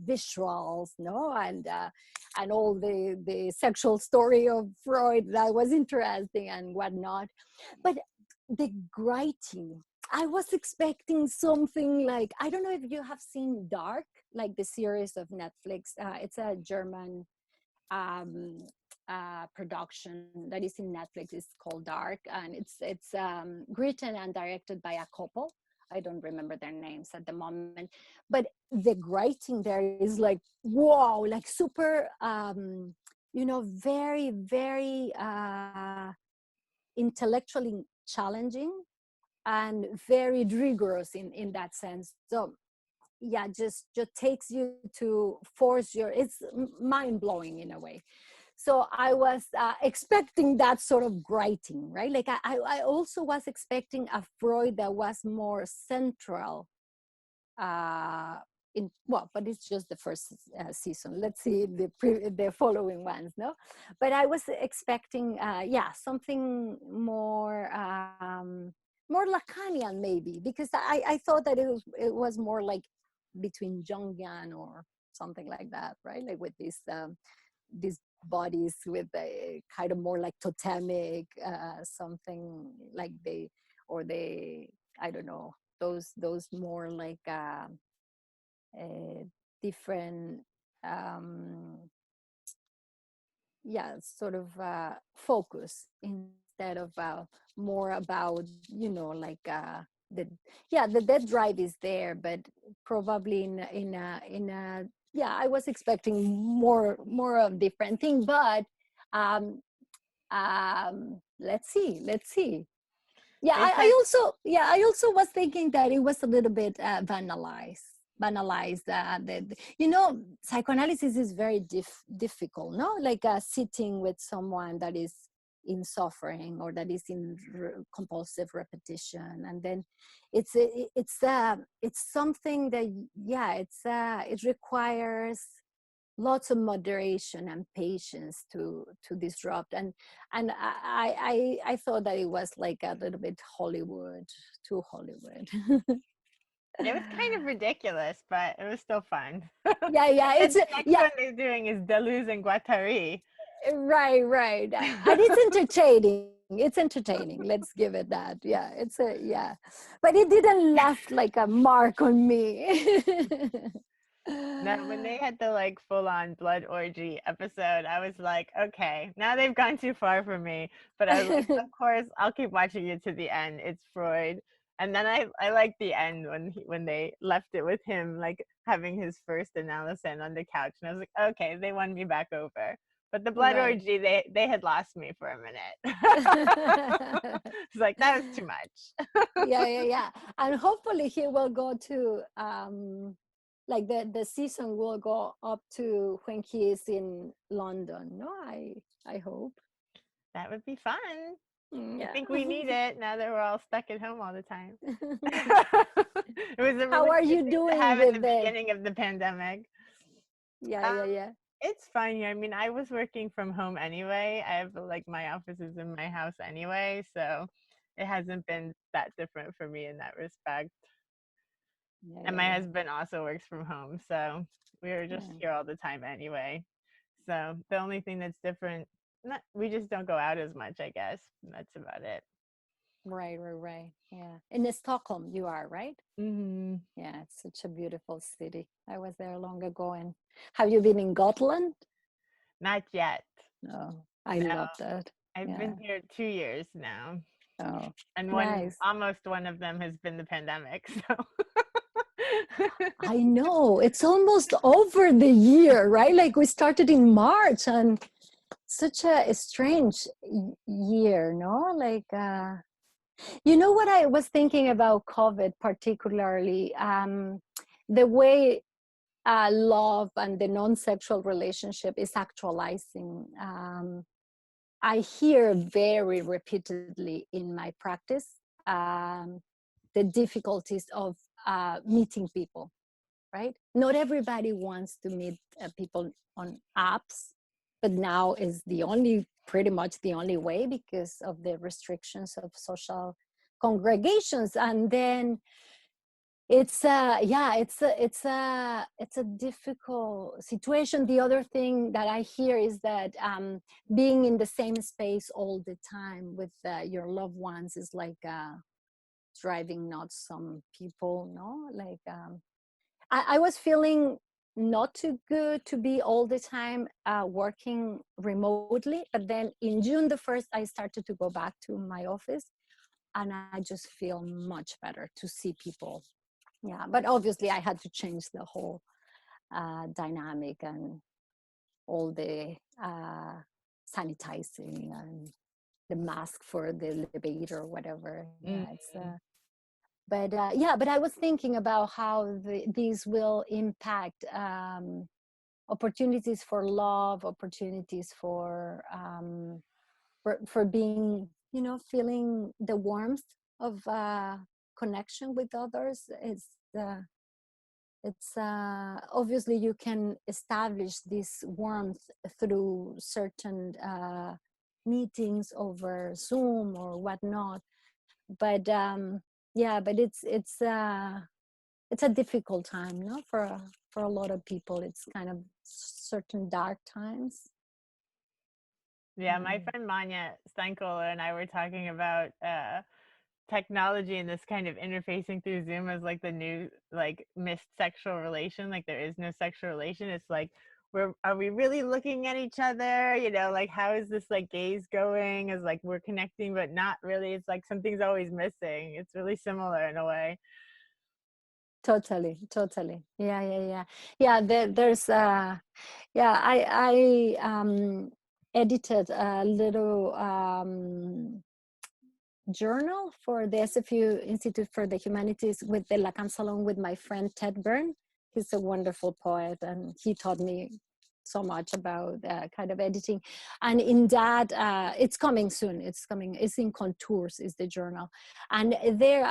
visuals, no? And all the sexual story of Freud that was interesting and whatnot. But the writing, I was expecting something like, I don't know if you have seen Dark, like the series of Netflix. It's a German production that is in Netflix. It's called Dark, and it's written and directed by a couple. I don't remember their names at the moment, but the writing there is like, wow, like super, very, very intellectually challenging and very rigorous in that sense. So yeah, just takes you to force your, it's mind-blowing in a way. So I was expecting that sort of writing, right? Like I also was expecting a Freud that was more central but it's just the first season. Let's see the following ones, no? But I was expecting something more Lacanian maybe, because I thought that it was more like between Jungian or something like that, right? Like with these bodies with a kind of more like totemic, something like I don't know, those more like different sort of focus, instead of more about like the dead drive is there, but probably in a I was expecting more of different thing, but um let's see. I also was thinking that it was a little bit banalized. Psychoanalysis is very difficult, no? Like sitting with someone that is in suffering or that is in compulsive repetition, and then it's something that it requires lots of moderation and patience to disrupt, and I thought that it was like a little bit too Hollywood. It was kind of ridiculous, but it was still fun. Yeah, And the next one they're doing is Deleuze and Guattari. Right, and it's entertaining. Let's give it that. But it didn't left like a mark on me. Now, when they had the like full-on blood orgy episode, I was like, okay, now they've gone too far for me. But I was like, of course, I'll keep watching it to the end. It's Freud. And then I liked the end when they left it with him like having his first analysis on the couch, and I was like, okay, they won me back over. But the blood orgy, they had lost me for a minute. It's like, that was too much. Yeah. And hopefully he will go to like the season will go up to when he is in London. No, I hope. That would be fun. Yeah. I think we need it now that we're all stuck at home all the time. It was a really How are good you thing doing to have with in the beginning of the pandemic. Yeah. It's fine. I mean, I was working from home anyway. I have like my office is in my house anyway, so it hasn't been that different for me in that respect. And my husband also works from home, so we were just here all the time anyway. So the only thing that's different, we just don't go out as much, I guess. That's about it. Right. Yeah. In Stockholm, you are, right? Mm-hmm. Yeah, it's such a beautiful city. I was there long ago. And have you been in Gotland? Not yet. No, I love that. I've been here 2 years now. Oh, And nice. almost one of them has been the pandemic. So I know, it's almost over the year, right? Like we started in March, and such a strange year, no? Like, you know what I was thinking about COVID particularly? The way love and the non-sexual relationship is actualizing. I hear very repeatedly in my practice the difficulties of meeting people, right? Not everybody wants to meet people on apps, but now is pretty much the only way because of the restrictions of social congregations. And then it's a difficult situation. The other thing that I hear is that being in the same space all the time with your loved ones is like driving nuts some people, no? Like I was feeling not too good to be all the time working remotely. But then in June the 1st, I started to go back to my office, and I just feel much better to see people. Yeah, but obviously I had to change the whole dynamic and all the sanitizing and the mask for the elevator or whatever. Yeah, it's but I was thinking about how these will impact opportunities for love, opportunities for being, feeling the warmth of connection with others. It's obviously you can establish this warmth through certain meetings over Zoom or whatnot, but but it's a difficult time, no, for a lot of people. It's kind of certain dark times. Yeah, my friend Manya Steinkoller and I were talking about technology and this kind of interfacing through Zoom as like the new like missed sexual relation. Like there is no sexual relation. It's like are we really looking at each other? You know, like how is this like gaze going? As like we're connecting but not really. It's like something's always missing. It's really similar in a way. Totally. Yeah, there's I edited a little journal for the SFU Institute for the Humanities with the Lacan Salon with my friend Ted Byrne. He's a wonderful poet, and he taught me so much about kind of editing. And in that, it's coming soon. It's in Contours is the journal. And there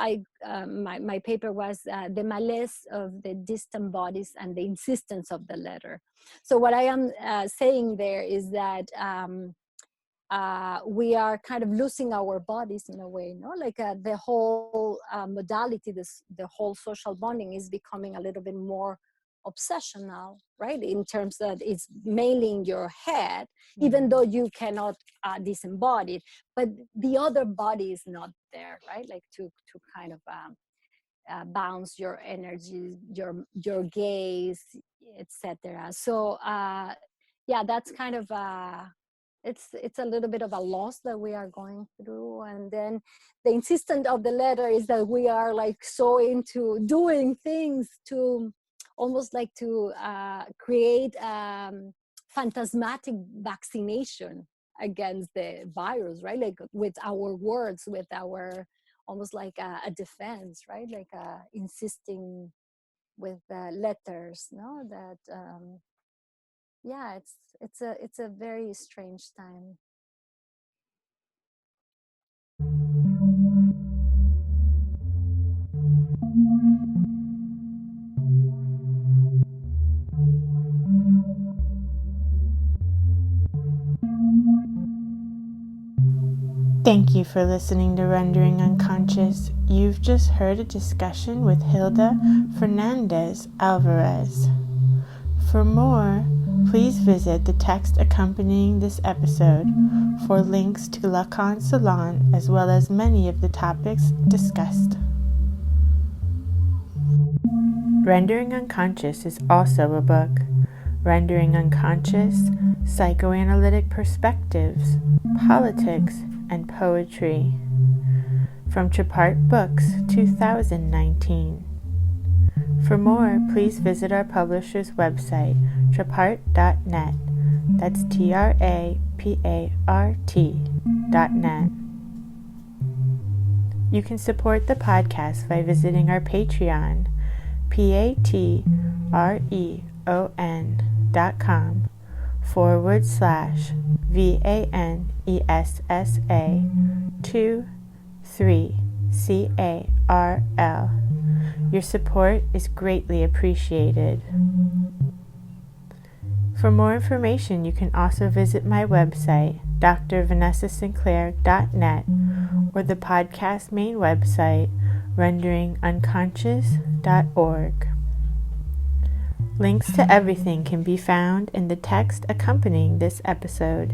my paper was the malaise of the distant bodies and the insistence of the letter. So what I am saying there is that we are kind of losing our bodies in a way, no? Like the whole modality, the whole social bonding is becoming a little bit more obsessional, right? In terms that it's mainly in your head, even though you cannot disembody it, but the other body is not there, right? Like to kind of bounce your energy, your gaze, etc. So yeah, that's kind of it's a little bit of a loss that we are going through. And then the insistence of the letter is that we are like so into doing things to almost like to create phantasmatic vaccination against the virus, right? Like with our words, with our almost like a defense, right? Like insisting with letters, no? That yeah, it's a very strange time. Thank you for listening to Rendering Unconscious. You've just heard a discussion with Hilda Fernandez-Alvarez. For more, please visit the text accompanying this episode for links to Lacan Salon as well as many of the topics discussed. Rendering Unconscious is also a book. Rendering Unconscious, Psychoanalytic Perspectives, Politics, and Poetry. From Trapart Books, 2019. For more, please visit our publisher's website, trapart.net. That's TRAPART.net. You can support the podcast by visiting our Patreon, patreon.com/VANESSA23CARL. Your support is greatly appreciated. For more information, you can also visit my website, drvanessasinclair.net, or the podcast main website, renderingunconscious.org. Links to everything can be found in the text accompanying this episode.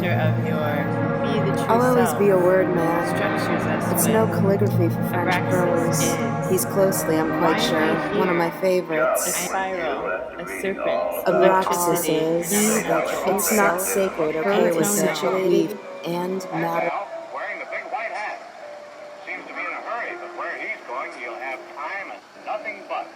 master of your be the true I'll always self be a word man. structures us It's with no calligraphy for French prose. is. He's closely, I'm Why quite am sure, I one of here? my favorites. A spiral, a serpent, Abraxas electricity, is, it's not sacred, okay, we're situated and matter. Wearing the big white hat. Seems to be in a hurry, but where he's going, he'll have time and nothing but.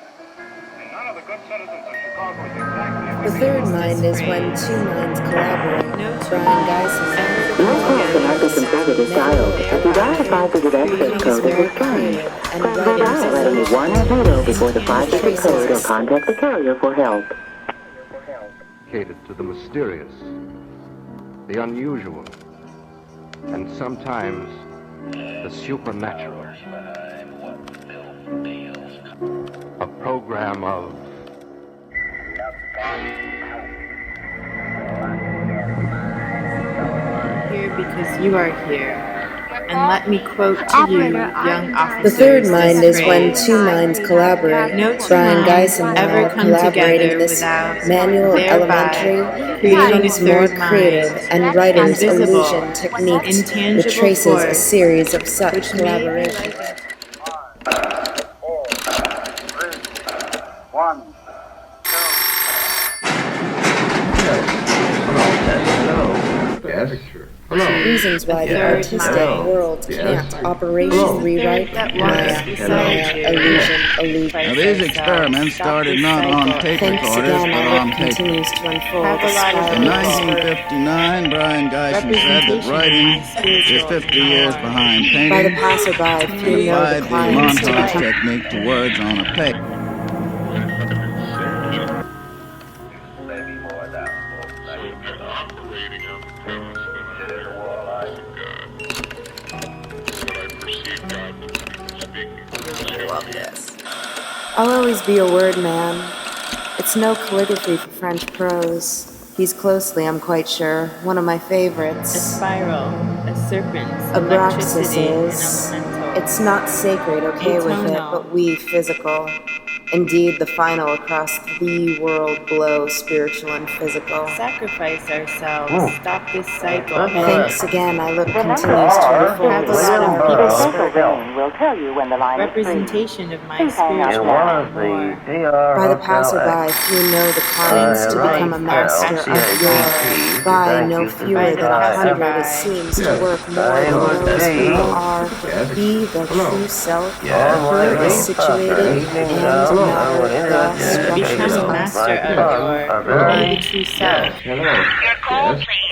And none of the good citizens of Chicago is exactly... The third mind is when two minds collaborate. Brian Geisen Your call cannot be completed as dialed. If you dial the 5-digit access code, it will string. Press dial at any 1 or 0 before the 5-digit code or contact the carrier for help. Dedicated to the mysterious, the unusual, and sometimes the supernatural. A program of here because you are here. And let me quote to you, young officers. The third mind is when two minds collaborate. No two Brian minds Geisen and I ever are come collaborating together this without manual thereby elementary creating a becomes more third creative mind, and writer's invisible, illusion techniques intangible retraces a force, series of such which may be collaborations. like Reasons why the artistic world can't operation rewrite Maya, illusion. Now, these experiments started not on tape Thanks recorders, again, but our on work paper. continues to unfold. Have a The lot of spiral In is 1959, Brian Geisen said that writing is 50 years behind by the painting. passerby, few He know the applied the clients to montage become technique to words on a page. I'll always be a word man. It's no calligraphy for French prose. He's closely, I'm quite sure, one of my a favorites. spiral, a serpent, Abraxas electricity, is, and elemental. it's not sacred, okay with it, Atonal. but we physical. Indeed, the final across the world blow, spiritual and physical. Sacrifice ourselves, stop this cycle. Thanks again, I look The continues to number unfold. Have a The lot of spiral people is Special zone will tell you when the line is free. representation of my Please hang up spiritual now. more. by the passerby, few know the clients to become a master of your. By no fewer than 100, it seems to work more than those who are. Be the true self, who is situated and matter, the Become structures a of master of your be the true self. Your call, please.